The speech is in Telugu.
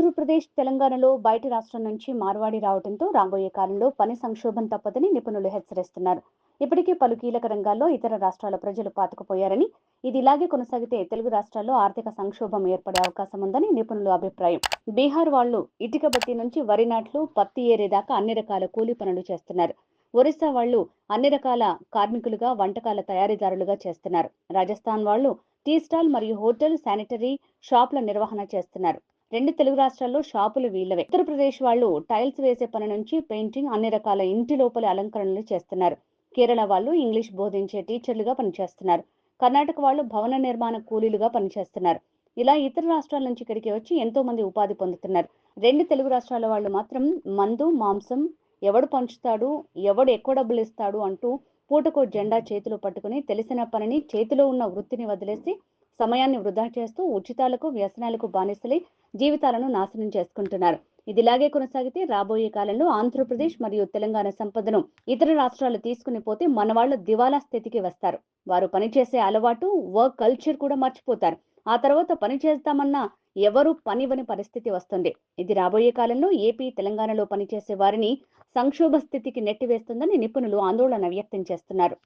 ఆంధ్రప్రదేశ్, తెలంగాణలో బయటి రాష్ట్రం నుంచి మార్వాడి రావడంతో రాబోయే కాలంలో పని సంక్షోభం తప్పదని నిపుణులు హెచ్చరిస్తున్నారు. ఇప్పటికే పలు కీలక రంగాల్లో ఇతర రాష్ట్రాల ప్రజలు పాతుకుపోయారని, ఇది ఇలాగే కొనసాగితే తెలుగు రాష్ట్రాల్లో ఆర్థిక సంక్షోభం ఏర్పడే అవకాశం ఉందని నిపుణుల అభిప్రాయం. బీహార్ వాళ్లు ఇటుక బట్టి నుంచి వరి నాట్లు, పత్తి ఏరేదాకా అన్ని రకాల కూలీ పనులు చేస్తున్నారు. ఒరిస్సా వాళ్లు అన్ని రకాల కార్మికులుగా, వంటకాల తయారీదారులుగా చేస్తున్నారు. రాజస్థాన్ వాళ్లు టీ స్టాల్ మరియు హోటల్, శానిటరీ షాపుల నిర్వహణ చేస్తున్నారు. రెండు తెలుగు రాష్ట్రాల్లో షాపులు వీళ్ళవే. ఉత్తరప్రదేశ్ వాళ్ళు టైల్స్ వేసే పని నుంచి పెయింటింగ్, అన్ని రకాల ఇంటి లోపలి అలంకరణలు చేస్తున్నారు. కేరళ వాళ్ళు ఇంగ్లీష్ బోధించే టీచర్లుగా పనిచేస్తున్నారు. కర్ణాటక వాళ్ళు భవన నిర్మాణ కూలీలుగా పనిచేస్తున్నారు. ఇలా ఇతర రాష్ట్రాల నుంచి ఇక్కడికి వచ్చి ఎంతో మంది ఉపాధి పొందుతున్నారు. రెండు తెలుగు రాష్ట్రాల వాళ్ళు మాత్రం మందు, మాంసం, ఎవడు పంచుతాడు, ఎవడు ఎక్కువ డబ్బులు ఇస్తాడు అంటూ పూటకో జెండా చేతిలో పట్టుకుని తెలిసిన పనిని, చేతిలో ఉన్న వృత్తిని వదిలేసి సమయాన్ని వృధా చేస్తూ ఉచితాలకు, వ్యసనాలకు బానిసలై జీవితాలను నాశనం చేసుకుంటున్నారు. ఇదిలాగే కొనసాగితే రాబోయే కాలంలో ఆంధ్రప్రదేశ్ మరియు తెలంగాణ సంపదను ఇతర రాష్ట్రాలు తీసుకుని పోతే మనవాళ్లు దివాలా స్థితికి వస్తారు. వారు పనిచేసే అలవాటు, వర్క్ కల్చర్ కూడా మర్చిపోతారు. ఆ తర్వాత పని చేస్తామన్నా ఎవరు పనివని పరిస్థితి వస్తుంది. ఇది రాబోయే కాలంలో ఏపీ, తెలంగాణలో పనిచేసే వారిని సంక్షోభ స్థితికి నెట్టివేస్తుందని నిపుణులు ఆందోళన వ్యక్తం చేస్తున్నారు.